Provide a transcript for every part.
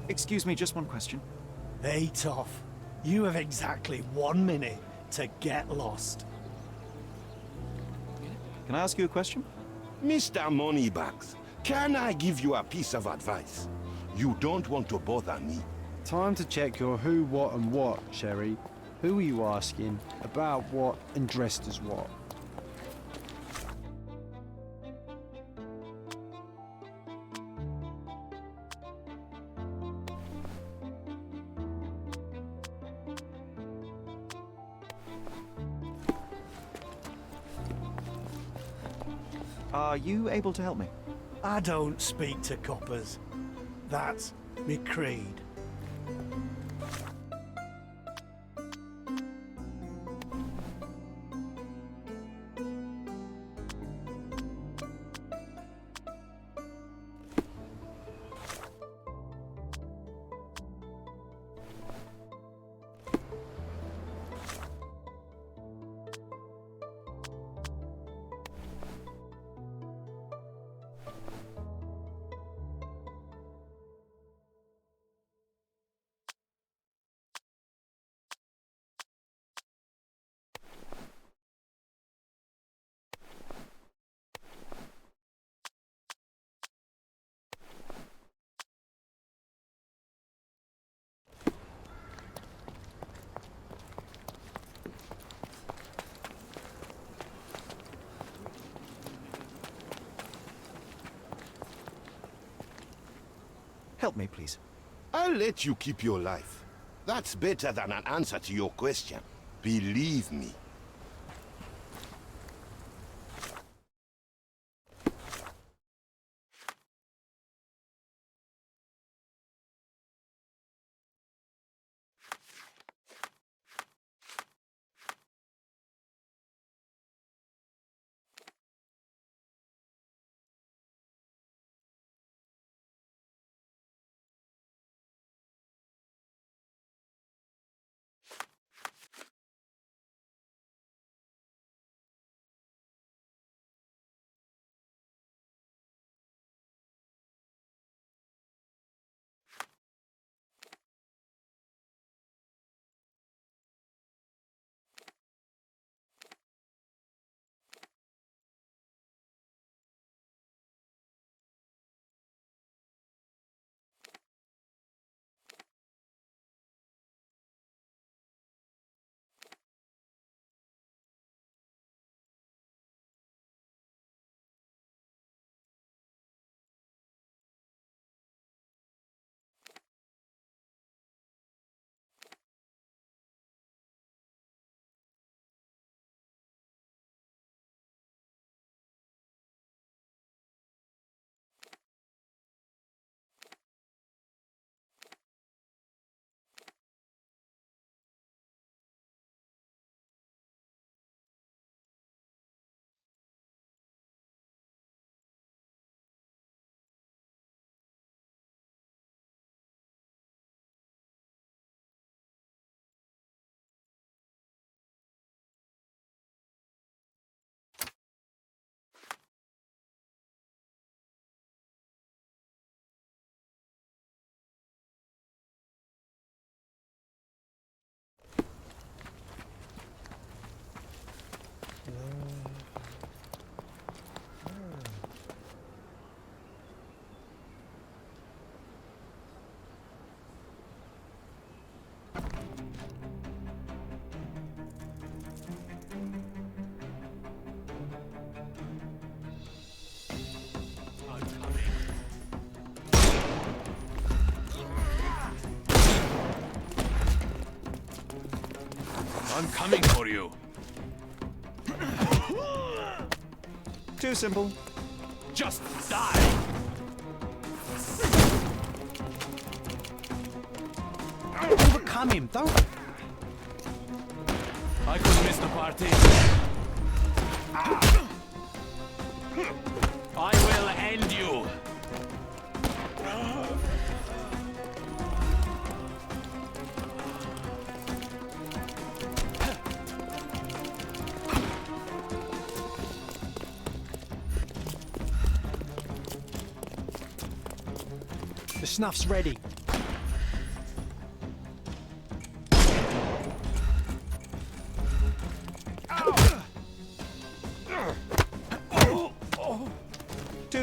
Excuse me, just one question. Hey, Toff. You have exactly 1 minute to get lost. Can I ask you a question? Mr. Moneybags, can I give you a piece of advice? You don't want to bother me. Time to check your who, what and what, Sherry. Who are you asking, about what and dressed as what? Are you able to help me? I don't speak to coppers. That's me creed. Help me, please. I'll let you keep your life. That's better than an answer to your question. Believe me. I'm coming for you. Too simple. Just die. Overcome him, don't... I could miss the party. I will end you. The snuff's ready.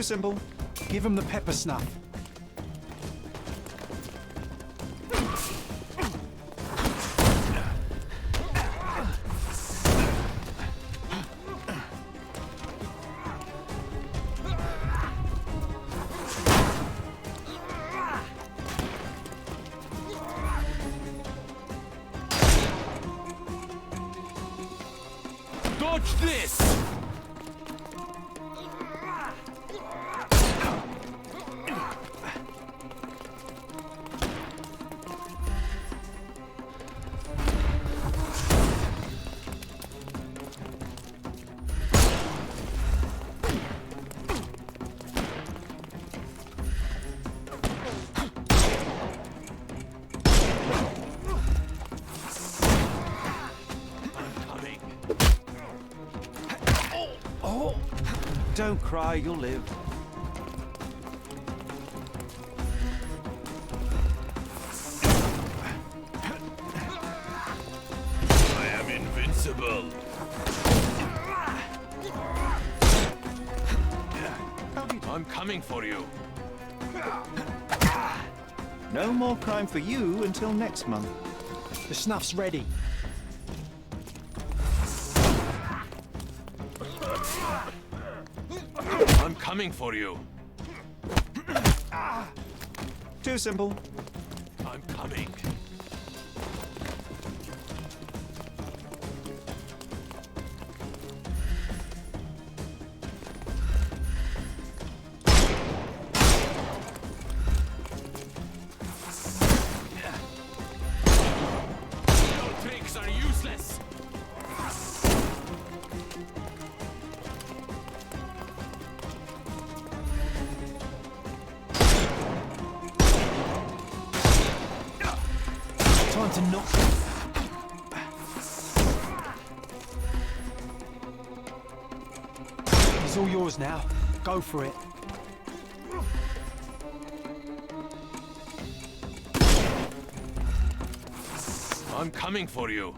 Too simple. Give him the pepper snuff. Dodge this! Don't cry, you'll live. I am invincible. I'm coming for you. No more crime for you until next month. The snuff's ready. I'm coming for you. Too simple. I'm coming. Your tricks are useless. Time to knock. He's all yours now. Go for it. I'm coming for you.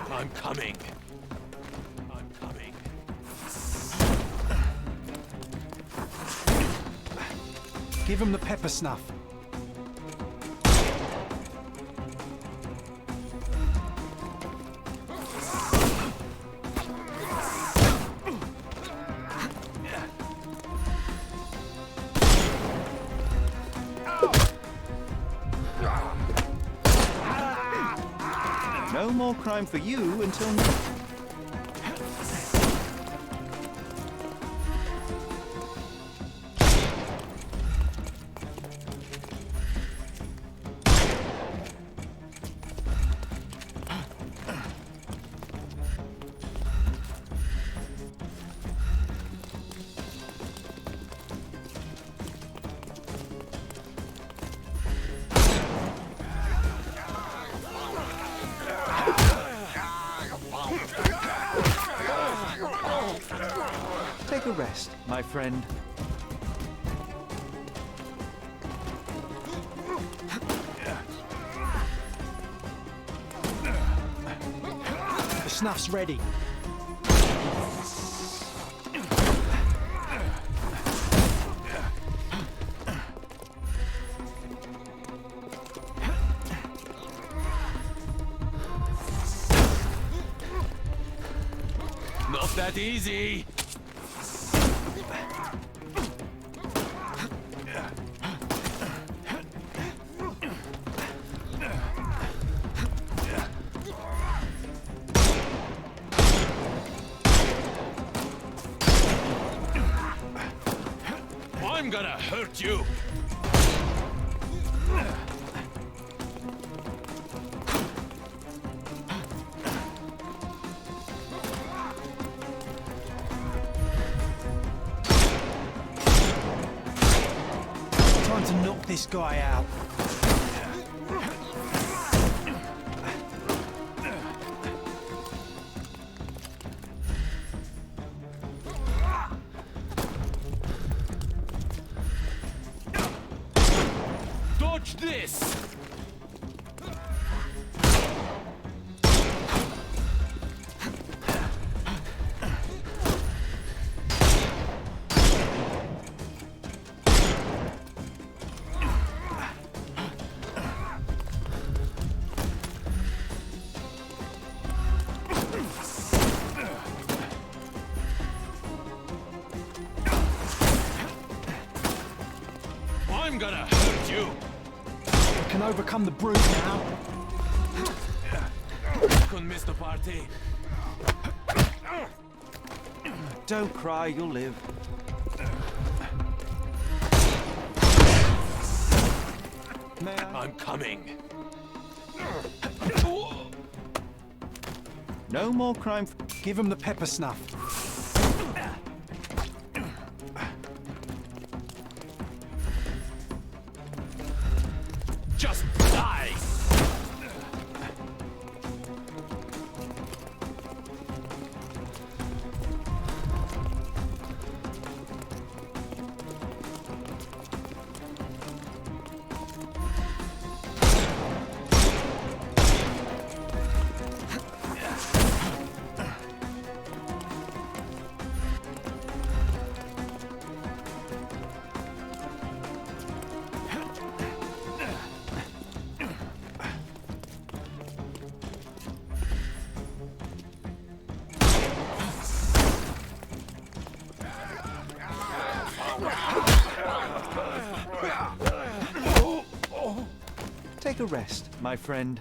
I'm coming. I'm coming. Give him the pepper snuff. No more crime for you until next. Take a rest, my friend. The snuff's ready. Not that easy. I'm gonna hurt you. Time to knock this guy out. Dodge this. I'm gonna hurt you. We can overcome the brute now. Couldn't miss the party. Don't cry, you'll live. May I? I'm coming. No more crime. Give him the pepper snuff. Just die. Take a rest, my friend.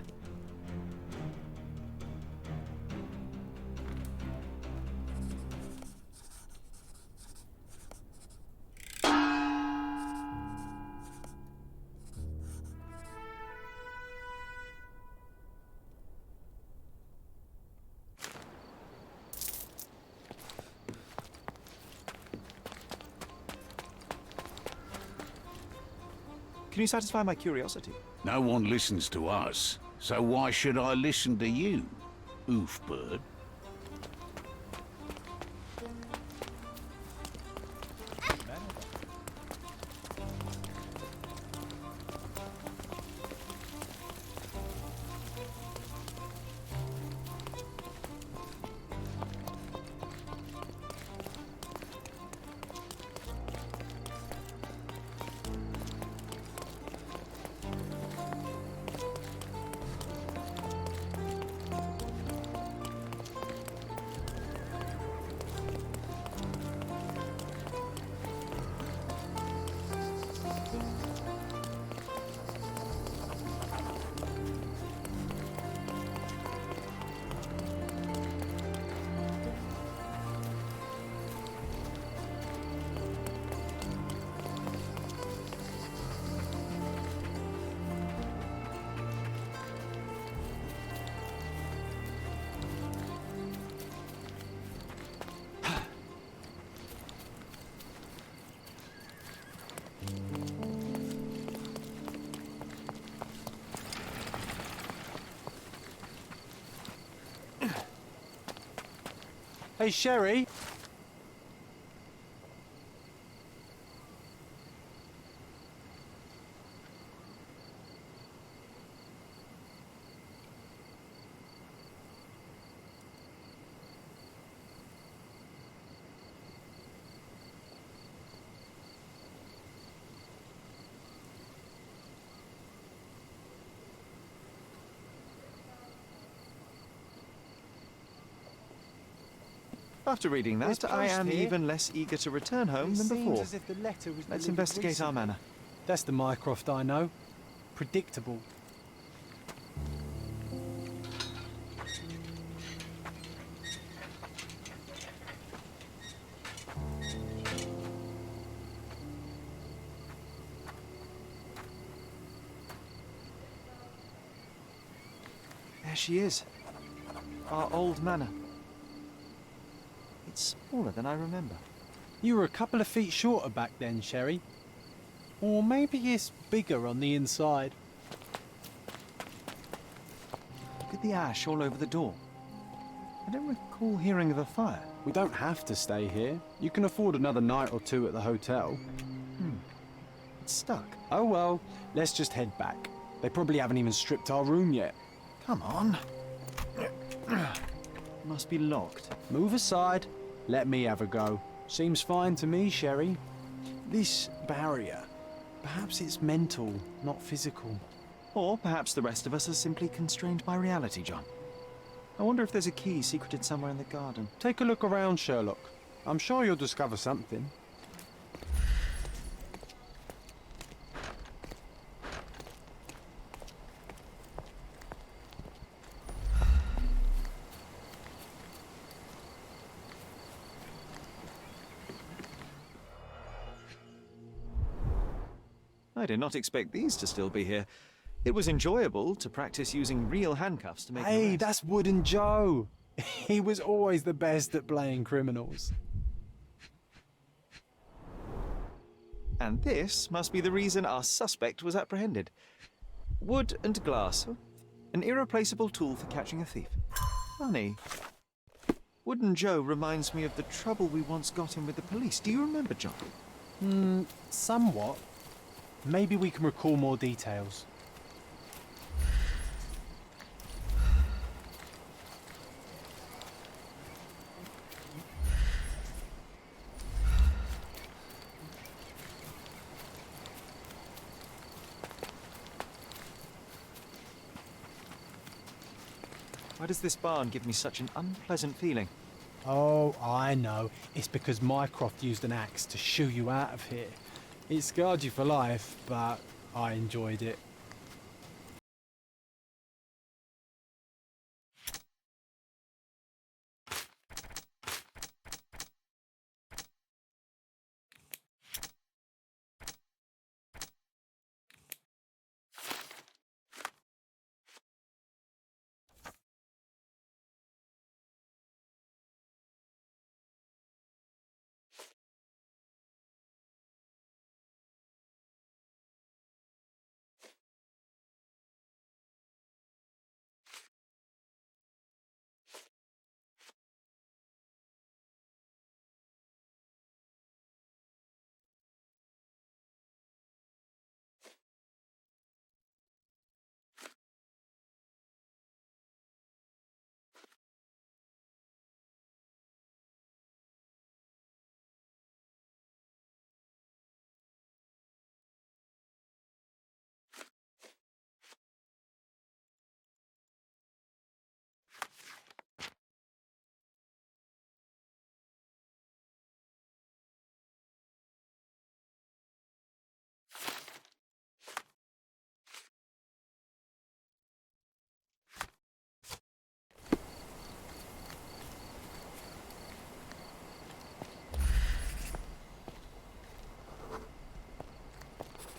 Can you satisfy my curiosity? No one listens to us, so why should I listen to you, oofbird? Hey, Sherry. After reading There's that, I am post here. even less eager to return home than Seems before. as if the letter was Let's delivered investigate our recently. manor. That's the Mycroft I know. Predictable. There she is. Our old manor. It's smaller than I remember. You were a couple of feet shorter back then, Sherry. Or maybe it's bigger on the inside. Look at the ash all over the door. I don't recall hearing of a fire. We don't have to stay here. You can afford another night or two at the hotel. It's stuck. Oh well, let's just head back. They probably haven't even stripped our room yet. Come on. Must be locked. Move aside. Let me have a go. Seems fine to me, Sherry. This barrier, perhaps it's mental, not physical. Or perhaps the rest of us are simply constrained by reality, John. I wonder if there's a key secreted somewhere in the garden. Take a look around, Sherlock. I'm sure you'll discover something. I did not expect these to still be here. It was enjoyable to practice using real handcuffs to make an Hey, arrest. that's Wooden Joe. He was always the best at playing criminals. And this must be the reason our suspect was apprehended. Wood and glass. An irreplaceable tool for catching a thief. Funny. Wooden Joe reminds me of the trouble we once got in with the police. Do you remember, John? Somewhat. Maybe we can recall more details. Why does this barn give me such an unpleasant feeling? Oh, I know. It's because Mycroft used an axe to shoo you out of here. It scarred you for life, but I enjoyed it.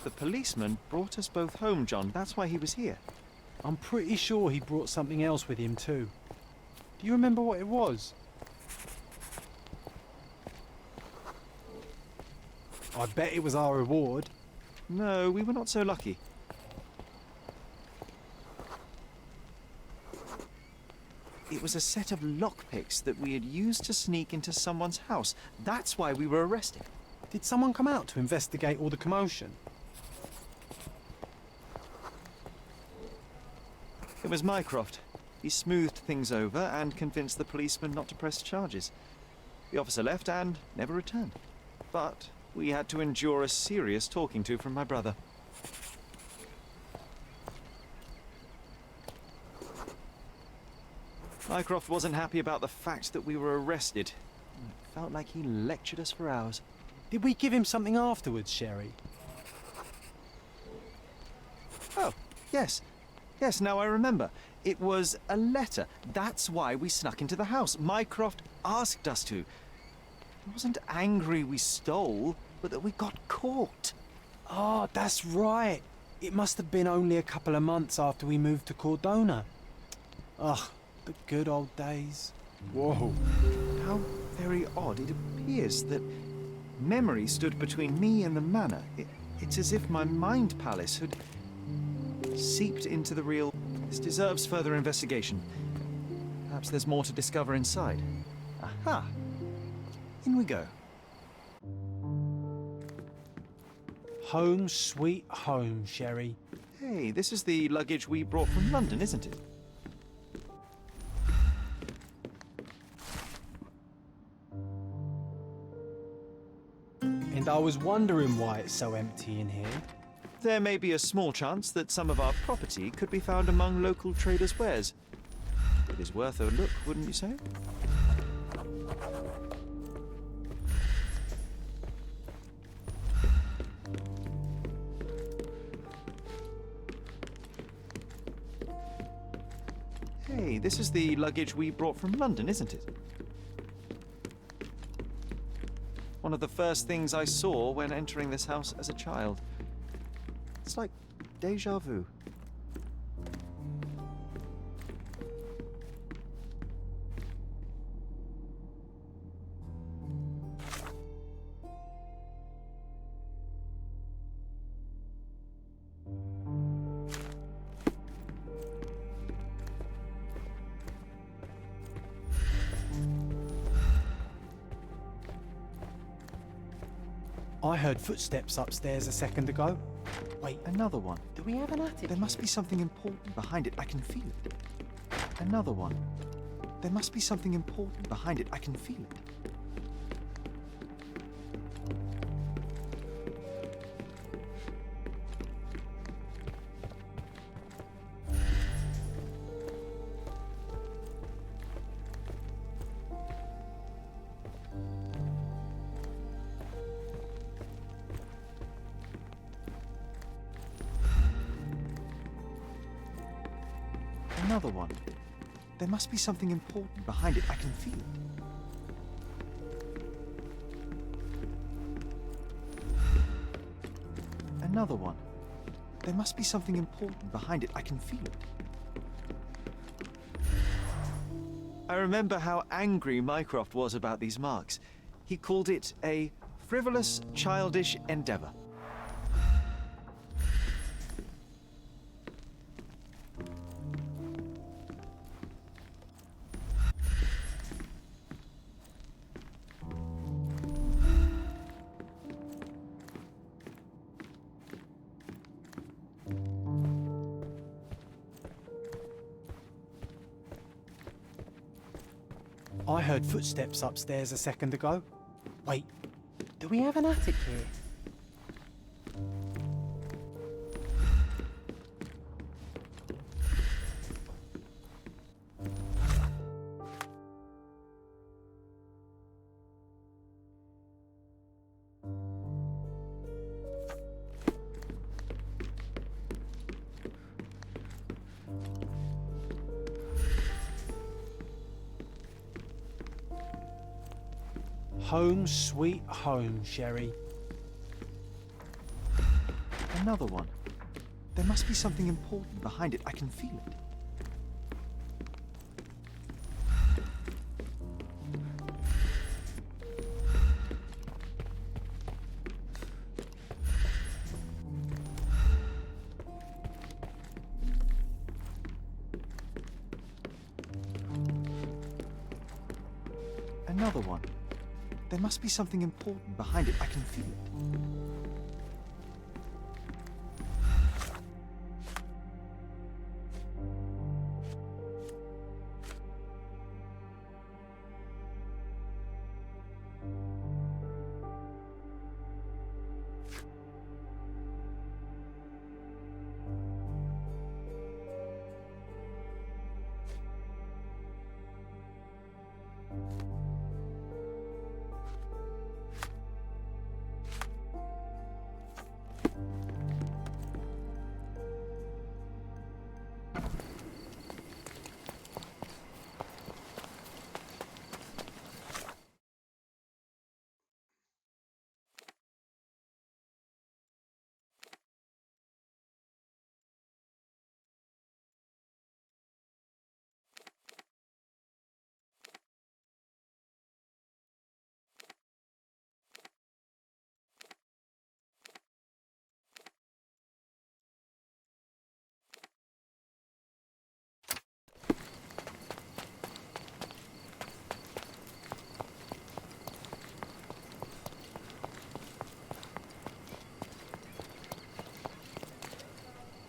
The policeman brought us both home, John. That's why he was here. I'm pretty sure he brought something else with him too. Do you remember what it was? I bet it was our reward. No, we were not so lucky. It was a set of lockpicks that we had used to sneak into someone's house. That's why we were arrested. Did someone come out to investigate all the commotion? It was Mycroft. He smoothed things over and convinced the policeman not to press charges. The officer left and never returned. But we had to endure a serious talking to from my brother. Mycroft wasn't happy about the fact that we were arrested. It felt like he lectured us for hours. Did we give him something afterwards, Sherry? Oh, yes. Yes, now I remember. It was a letter. That's why we snuck into the house. Mycroft asked us to. He wasn't angry we stole, but that we got caught. Oh, that's right. It must have been only a couple of months after we moved to Cordona. Ugh, the good old days. Whoa. How very odd. It appears that memory stood between me and the manor. It's as if my mind palace had seeped into the real. This deserves further investigation. Perhaps there's more to discover inside. Aha! In we go. Home sweet home, Sherry. Hey, this is the luggage we brought from London, isn't it? And I was wondering why it's so empty in here. There may be a small chance that some of our property could be found among local traders' wares. It is worth a look, wouldn't you say? Hey, this is the luggage we brought from London, isn't it? One of the first things I saw when entering this house as a child. It's like deja vu. I heard footsteps upstairs a second ago. Wait, Another one. Do we have an attic? There must be something important behind it. I can feel it. Another one. There must be something important behind it. I can feel it. Another one. There must be something important behind it. I can feel it. Another one. There must be something important behind it. I can feel it. I remember how angry Mycroft was about these marks. He called it a frivolous, childish endeavor. I heard footsteps upstairs a second ago. Wait, Do we have an attic here? home sweet home, Sherry. Another one. There must be something important behind it. I can feel it. Another one. There must be something important behind it. I can feel it.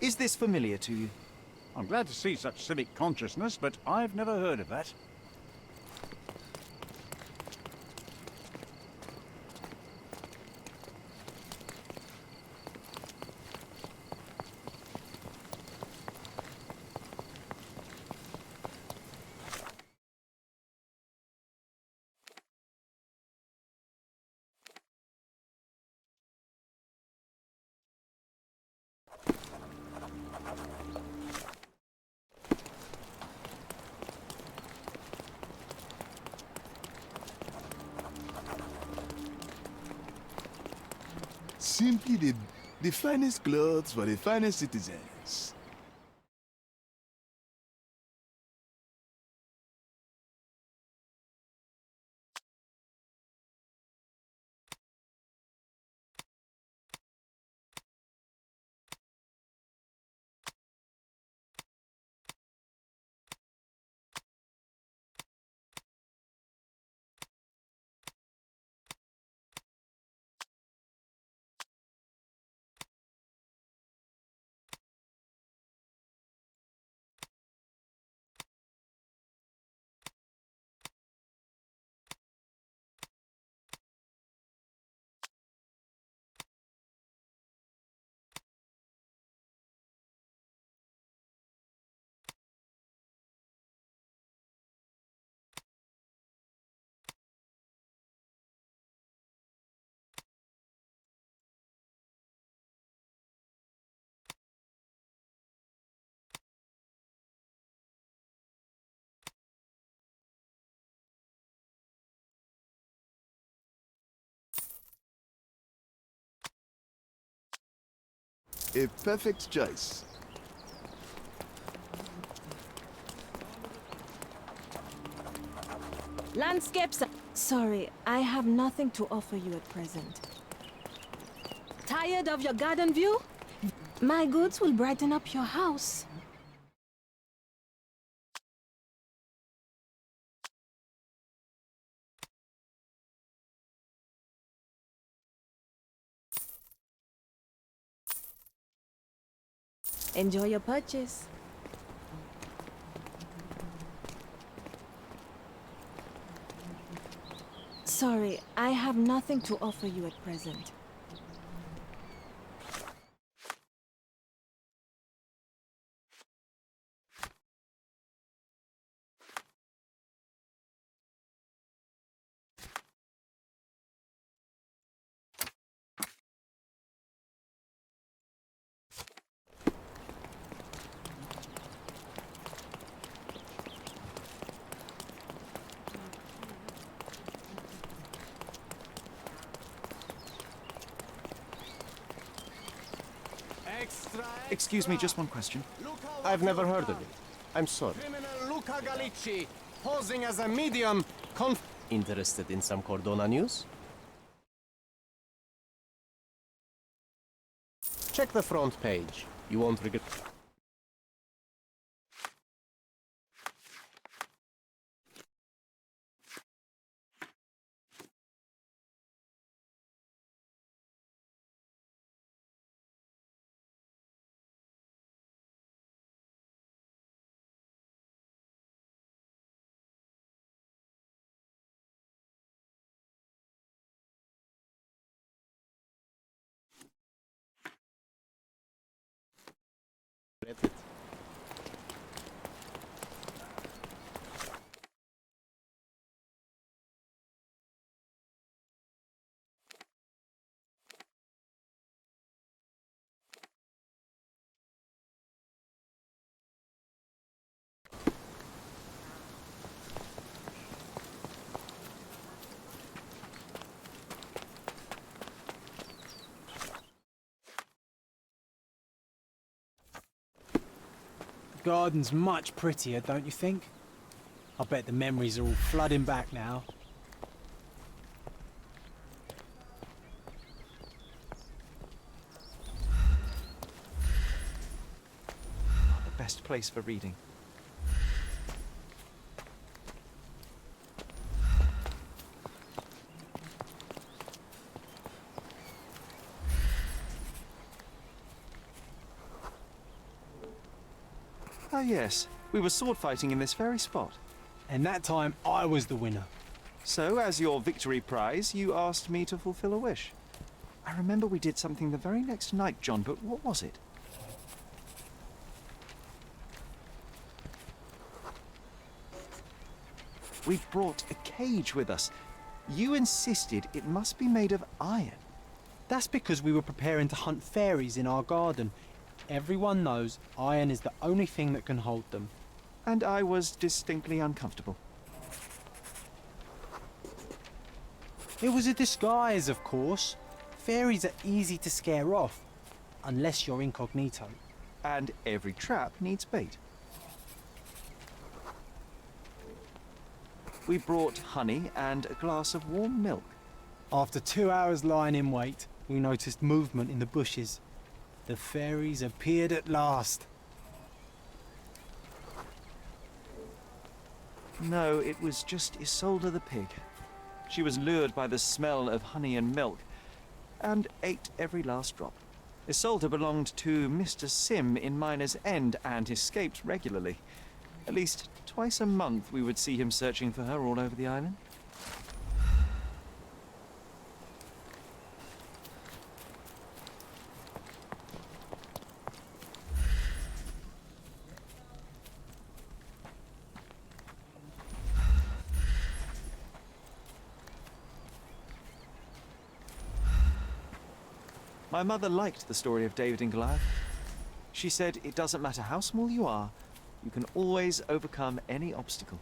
Is this familiar to you? I'm glad to see such civic consciousness, but I've never heard of that. Simply the The finest clothes for the finest citizens. A perfect choice. Landscapes. Sorry, I have nothing to offer you at present. Tired of your garden view? My goods will brighten up your house. Enjoy your purchase. Sorry, I have nothing to offer you at present. Excuse me, just one question. I've never heard of it. I'm sorry. Criminal Luca Gallicci, posing as a medium, Interested in some Cordona news? Check the front page. You won't regret. it. The garden's much prettier, don't you think? I bet the memories are all flooding back now. The best place for reading. Ah yes, we were sword fighting in this very spot. And that time I was the winner. So, as your victory prize, you asked me to fulfill a wish. I remember we did something the very next night, John, but what was it? We brought a cage with us. You insisted it must be made of iron. That's because we were preparing to hunt fairies in our garden. Everyone knows iron is the only thing that can hold them. And I was distinctly uncomfortable. It was a disguise, of course. Fairies are easy to scare off. unless you're incognito. And every trap needs bait. We brought honey and a glass of warm milk. After 2 hours lying in wait, we noticed movement in the bushes. The fairies appeared at last. No, it was just Isolde the pig. She was lured by the smell of honey and milk and ate every last drop. Isolde belonged to Mr. Sim in Miner's End and escaped regularly. At least twice a month we would see him searching for her all over the island. My mother liked the story of David and Goliath. She said it doesn't matter how small you are, you can always overcome any obstacle.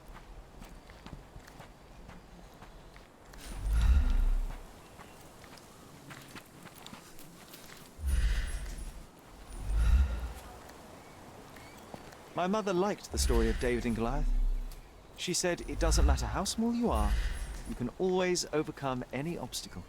My mother liked the story of David and Goliath. She said it doesn't matter how small you are, you can always overcome any obstacle.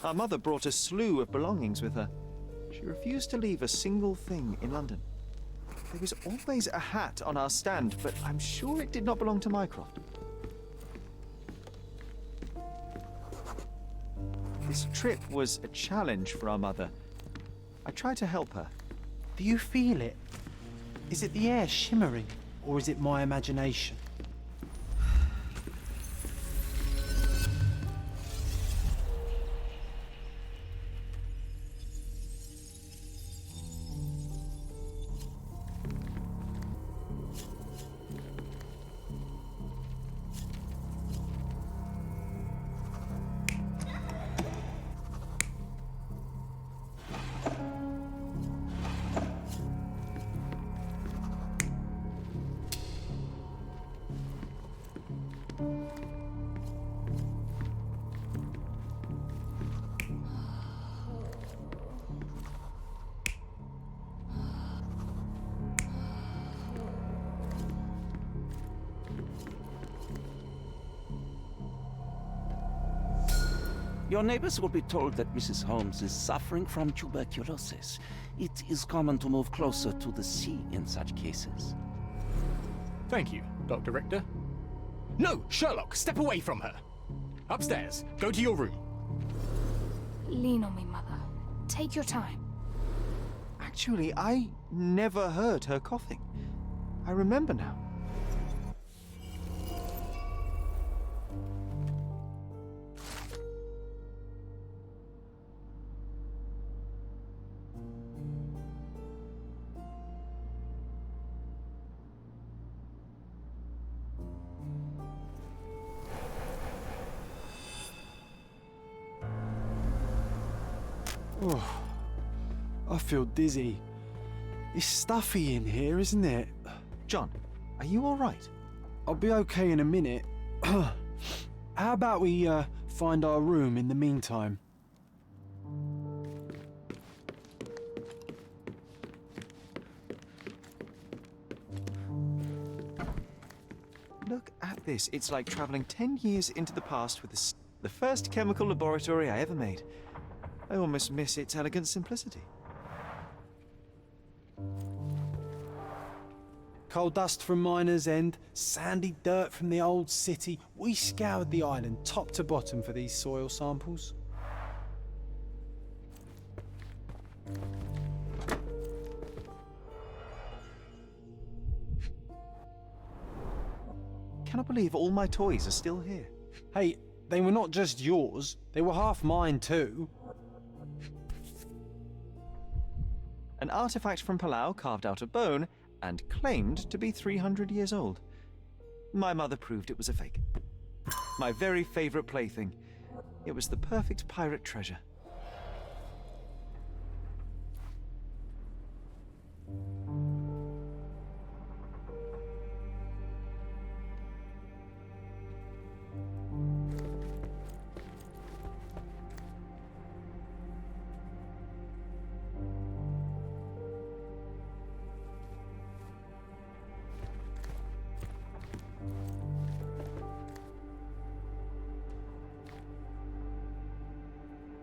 Our mother brought a slew of belongings with her. She refused to leave a single thing in London. There was always a hat on our stand, but I'm sure it did not belong to Mycroft. This trip was a challenge for our mother. I tried to help her. Do you feel it? Is it the air shimmering, or is it my imagination? Your neighbors will be told that Mrs. Holmes is suffering from tuberculosis. It is common to move closer to the sea in such cases. Thank you, Dr. Richter. No, Sherlock, step away from her. Upstairs, go to your room. Lean on me, Mother. Take your time. Actually, I never heard her coughing. I remember now. Oh, I feel dizzy. It's stuffy in here, isn't it? John, are you all right? I'll be okay in a minute. How about we find our room in the meantime? look at this. It's like traveling 10 years into the past with the first chemical laboratory I ever made. I almost miss its elegant simplicity. Coal dust from Miner's End, sandy dirt from the old city. We scoured the island top to bottom for these soil samples. Cannot believe all my toys are still here. Hey, they were not just yours, they were half mine too. An artifact from Palau carved out of bone and claimed to be 300 years old. My mother proved it was a fake. My very favorite plaything. It was the perfect pirate treasure.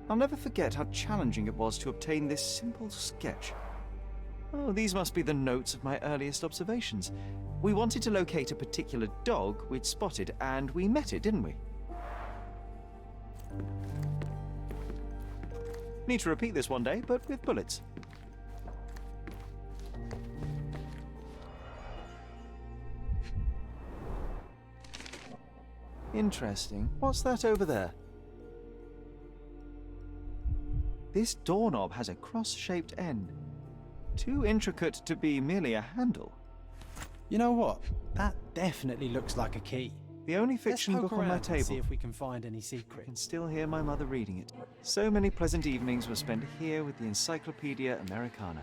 I'll never forget how challenging it was to obtain this simple sketch. Oh, these must be the notes of my earliest observations. We wanted to locate a particular dog we'd spotted, and we met it, didn't we? Need to repeat this one day, but with bullets. Interesting. What's that over there? This doorknob has a cross-shaped end. Too intricate to be merely a handle. You know what? That definitely looks like a key. The only fiction Let's poke book on my around and table. see if we can find any I secrets. can still hear my mother reading it. So many pleasant evenings were spent here with the Encyclopedia Americana.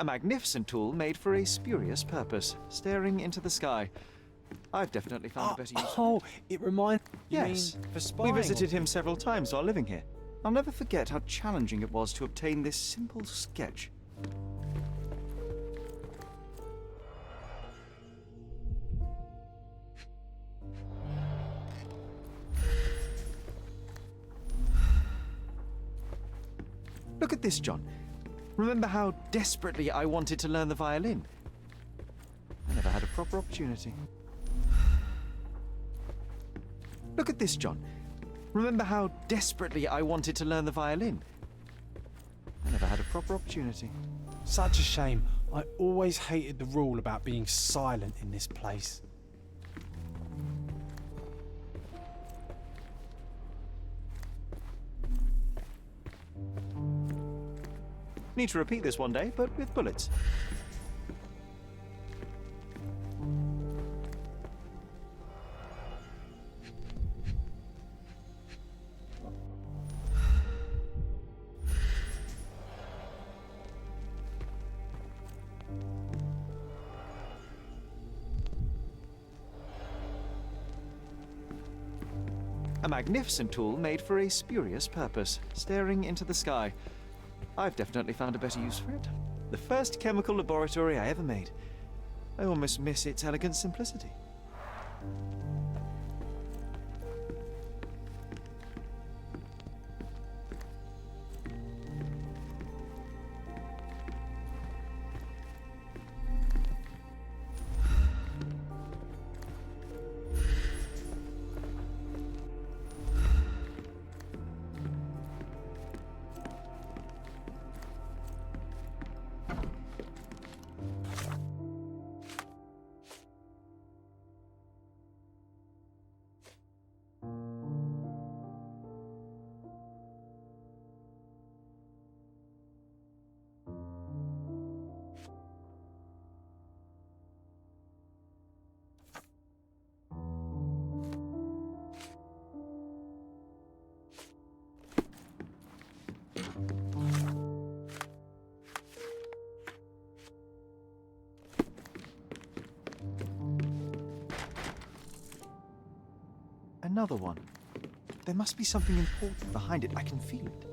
A magnificent tool made for a spurious purpose, staring into the sky. I've definitely found a better use. Oh, it reminds... Yes, You mean for spying? we visited him several times while living here. I'll never forget how challenging it was to obtain this simple sketch. Look at this, John. Remember how desperately I wanted to learn the violin? I never had a proper opportunity. Look at this, John. Remember how desperately I wanted to learn the violin? I never had a proper opportunity. Such a shame. I always hated the rule about being silent in this place. Need to repeat this one day, but with bullets. A magnificent tool made for a spurious purpose, staring into the sky. I've definitely found a better use for it. The first chemical laboratory I ever made. I almost miss its elegant simplicity. Another one. There must be something important behind it. I can feel it.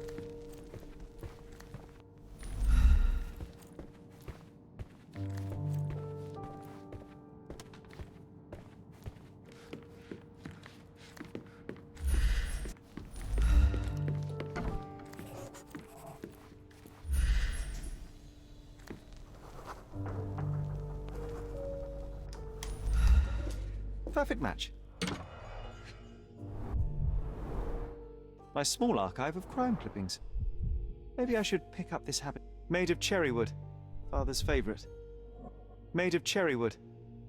Perfect match. My small archive of crime clippings. Maybe I should pick up this habit. Made of cherry wood, father's favorite. Made of cherry wood,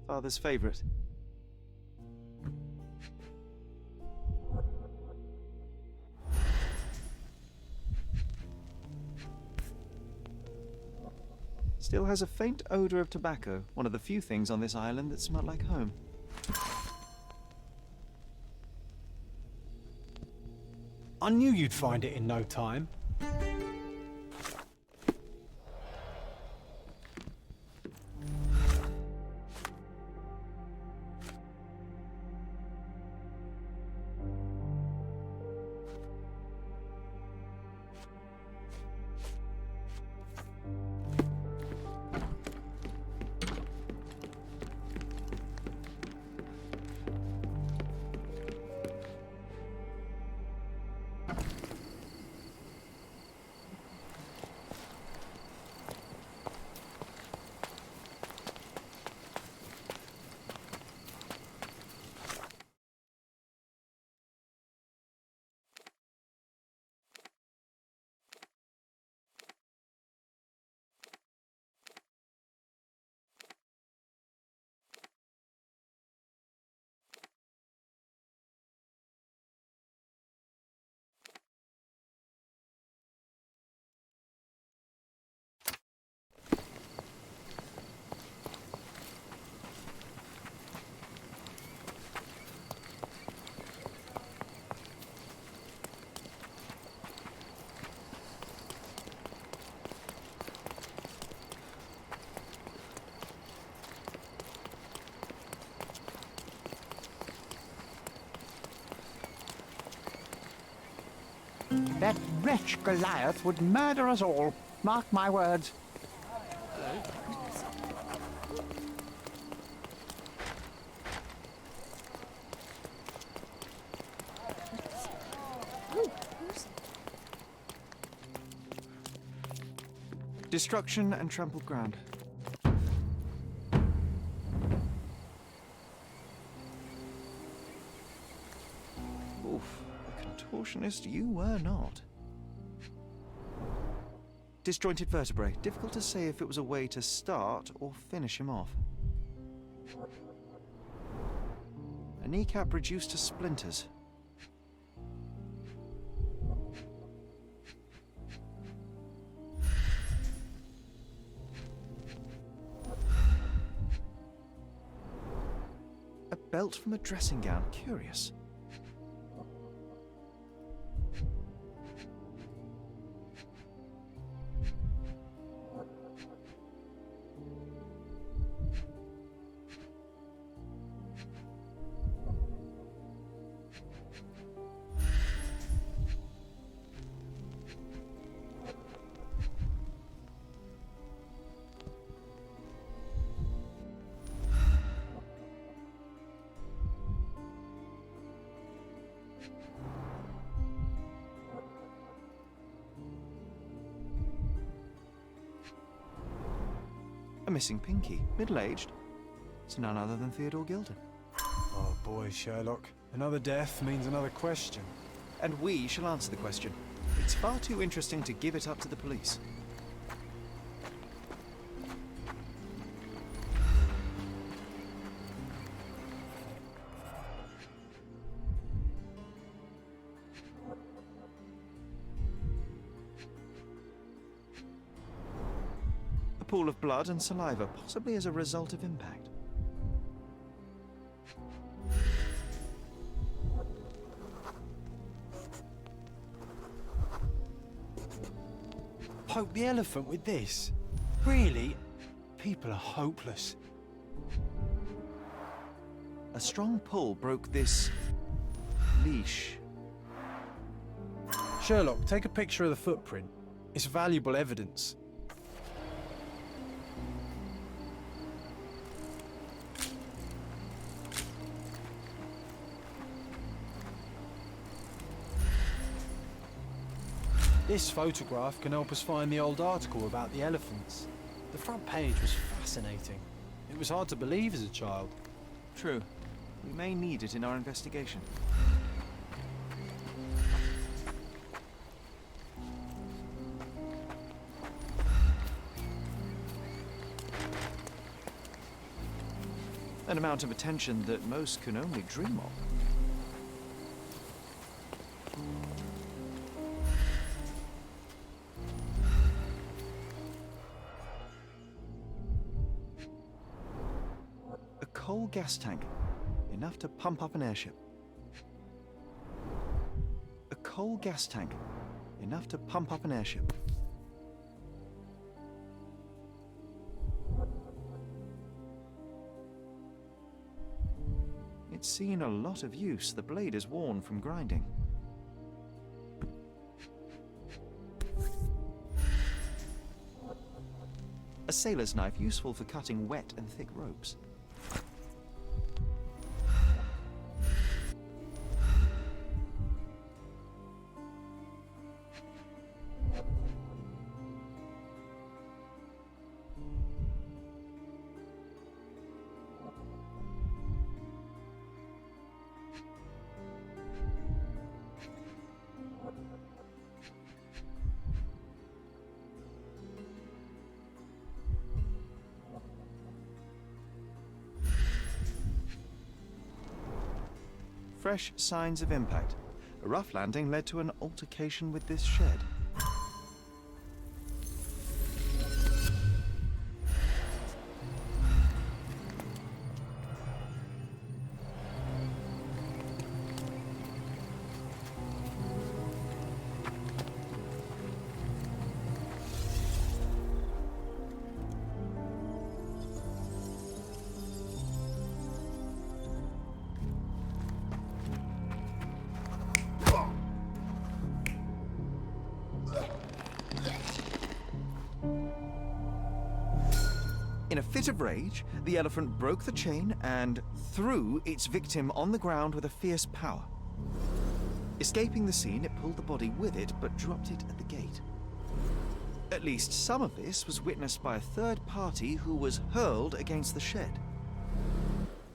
father's favorite. Still has a faint odor of tobacco, one of the few things on this island that smell like home. I knew you'd find it in no time. That wretch Goliath would murder us all. Mark my words. Destruction and trampled ground. Oof, a contortionist you were not. Disjointed vertebrae. Difficult to say if it was a way to start or finish him off. A kneecap reduced to splinters. A belt from a dressing gown. Curious. A missing pinky, middle-aged. It's none other than Theodore Gilden. Oh boy, Sherlock. Another death means another question. And we shall answer the question. It's far too interesting to give it up to the police. Pool of blood and saliva, possibly as a result of impact. Poke the elephant with this? Really? People are hopeless. A strong pull broke this leash. Sherlock, take a picture of the footprint. It's valuable evidence. This photograph can help us find the old article about the elephants. The front page was fascinating. It was hard to believe as a child. True. We may need it in our investigation. An amount of attention that most can only dream of. A coal gas tank, enough to pump up an airship. A coal gas tank, enough to pump up an airship. It's seen a lot of use. The blade is worn from grinding. A sailor's knife, useful for cutting wet and thick ropes. Fresh signs of impact. A rough landing led to an altercation with this shed. In a fit of rage, the elephant broke the chain and threw its victim on the ground with a fierce power. Escaping the scene, it pulled the body with it, but dropped it at the gate. At least some of this was witnessed by a third party who was hurled against the shed.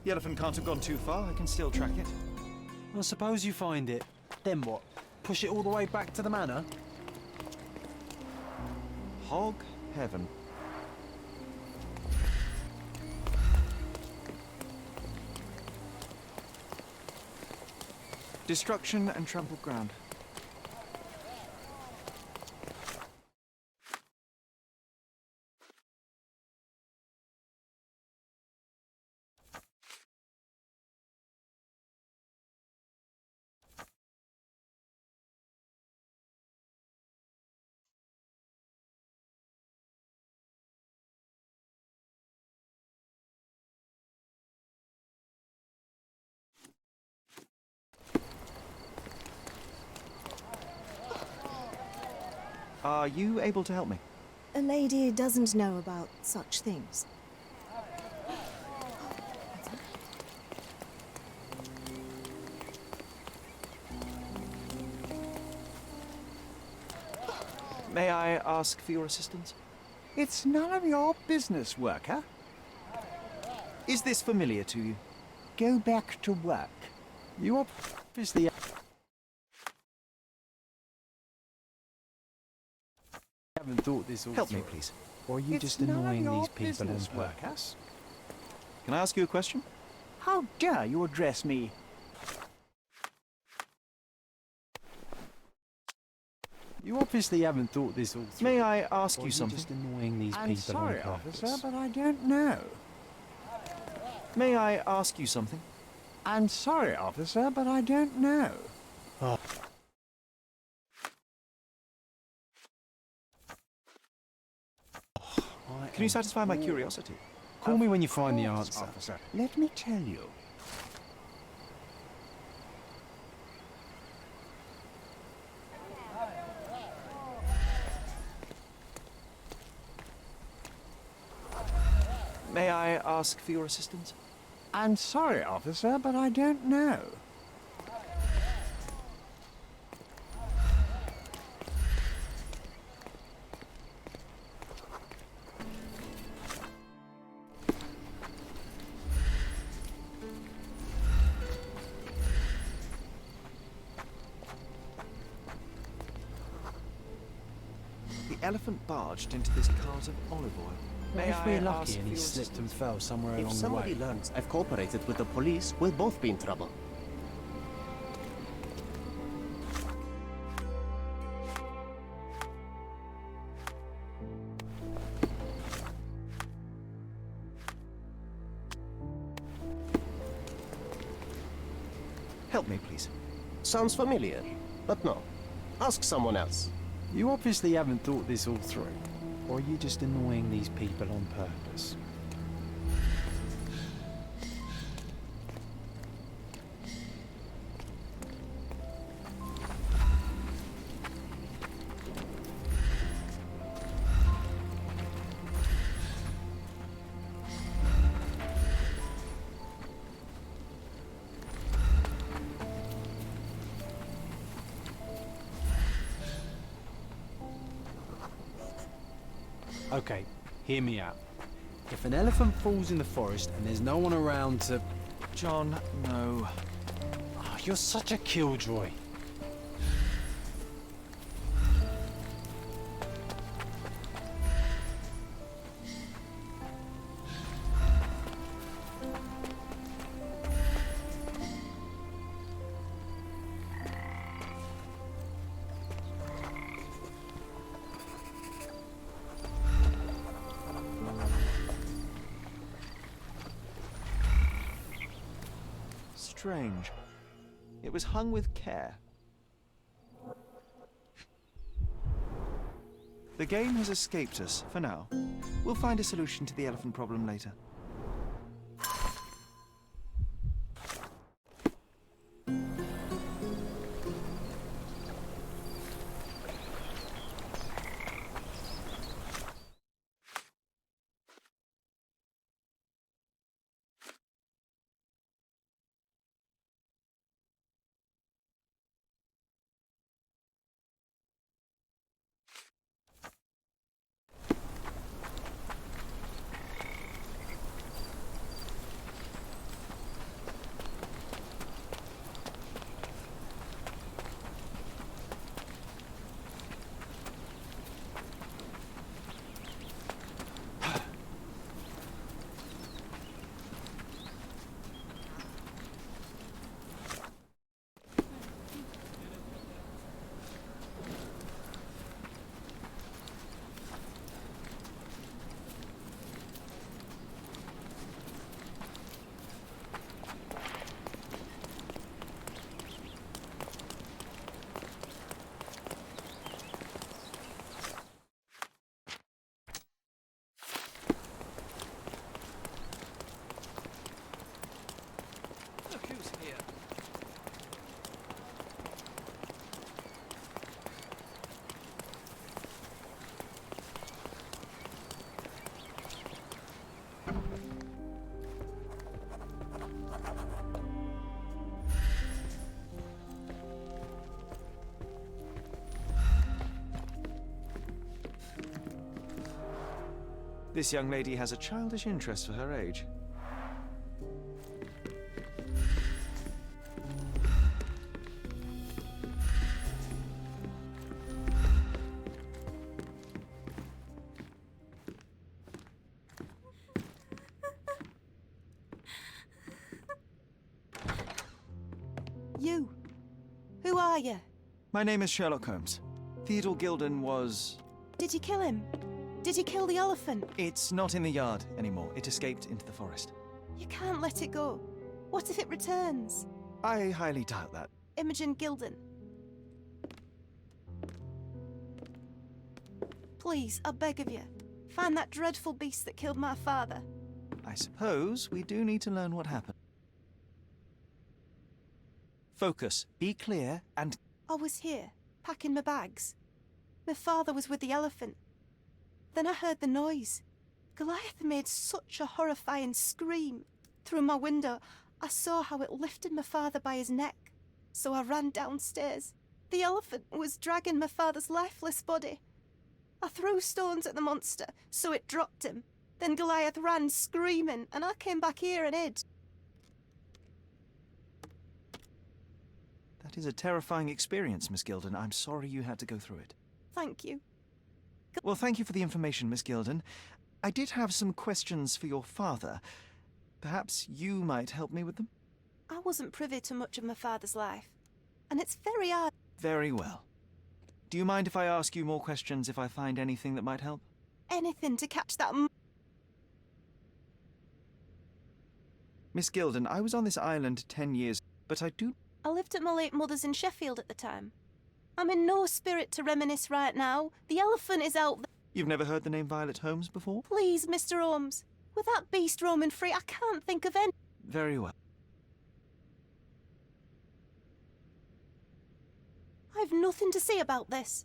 The elephant can't have gone too far. I can still track it. Well, suppose you find it. Then what? Push it all the way back to the manor? Hog heaven. Destruction and trampled ground. Are you able to help me? A lady doesn't know about such things. May I ask for your assistance? It's none of your business, worker. Is this familiar to you? Go back to work. You are obviously... Haven't thought this all Help me, through. please. Or are you just annoying these people on purpose? Can I ask you a question? How dare you address me? You obviously haven't thought this all through. May I ask Or you something? Just annoying these I'm people sorry, on purpose. officer, but I don't know. May I ask you something? I'm sorry, officer, but I don't know. Oh. Can you satisfy my curiosity? Call me when you find the Of course, answer. officer. Let me tell you. ask for your assistance? I'm sorry, officer, but I don't know. The elephant barged into this cart of olive oil. May If I we're ask lucky for and he your slipped and assistance? fell somewhere If along the somebody way. learns I've cooperated with the police, we'll both be in trouble. Help me, please. Sounds familiar, but no. Ask someone else. You obviously haven't thought this all through. Or are you just annoying these people on purpose? Okay, hear me out. If an elephant falls in the forest and there's no one around to... John, no. Oh, you're such a killjoy. Strange. It was hung with care. The game has escaped us, for now. We'll find a solution to the elephant problem later. This young lady has a childish interest for her age. You. Who are you? My name is Sherlock Holmes. Theodore Gilden was... Did you kill him? Did you kill the elephant? It's not in the yard anymore. It escaped into the forest. You can't let it go. What if it returns? I highly doubt that. Imogen Gilden. Please, I beg of you, find that dreadful beast that killed my father. I suppose we do need to learn what happened. Focus, be clear, and... I was here, packing my bags. My father was with the elephant. Then I heard the noise. Goliath made such a horrifying scream. Through my window, I saw how it lifted my father by his neck. So I ran downstairs. The elephant was dragging my father's lifeless body. I threw stones at the monster, so it dropped him. Then Goliath ran screaming, and I came back here and hid. That is a terrifying experience, Miss Gilden. I'm sorry you had to go through it. Thank you. Well, thank you for the information, Miss Gilden. I did have some questions for your father. Perhaps you might help me with them? I wasn't privy to much of my father's life, and it's very hard. Very well. Do you mind if I ask you more questions if I find anything that might help? Anything to catch that Miss Gilden, I was on this island 10 years, but I lived at my late mother's in Sheffield at the time. I'm in no spirit to reminisce right now. The elephant is out there. You've never heard the name Violet Holmes before? Please, Mr. Holmes. With that beast roaming free, I can't think of any. Very well. I've nothing to say about this.